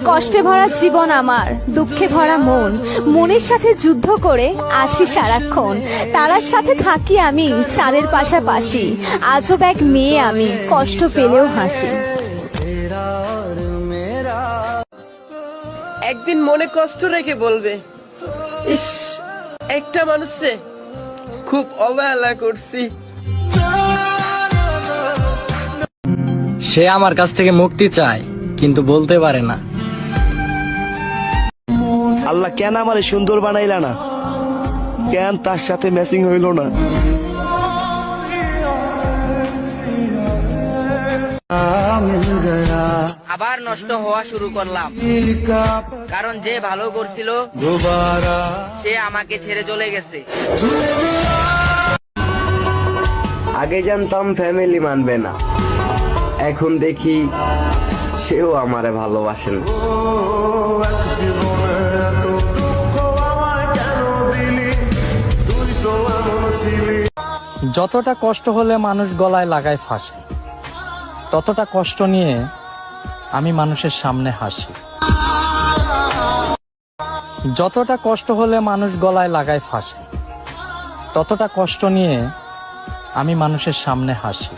কষ্টে ভরা জীবন আমার, দুঃখে ভরা মন, মনের সাথে যুদ্ধ করে আছি সারাক্ষণ। তারার সাথে থাকি আমি চাঁদের পাশাপাশি, আজব এক মেয়ে আমি, কষ্ট পেলেও হাসি। একদিন মনে কষ্ট রেখে বলবে, ইস, একটা মানুষে খুব অবহেলা করছি। সে আমার কাছ থেকে মুক্তি চায়, কিন্তু বলতে পারে না। আল্লাহ কেন আমারে সুন্দর বানাইলা না, কেন তার সাথে ম্যাচিং হইল না। আবার নষ্ট হওয়া শুরু করলাম, কারণ যে ভালো করছিল সে আমাকে ছেড়ে চলে গেছে। আগে জানতাম ফ্যামিলি মানবে না, এখন দেখি সেও আমারে ভালোবাসেন। যতটা কষ্ট হলে মানুষ গলায় লাগায় ফাঁসি, ততটা কষ্ট নিয়ে আমি মানুষের সামনে হাসি। যতটা কষ্ট হলে মানুষ গলায় লাগায় ফাঁসি, ততটা কষ্ট নিয়ে আমি মানুষের সামনে হাসি।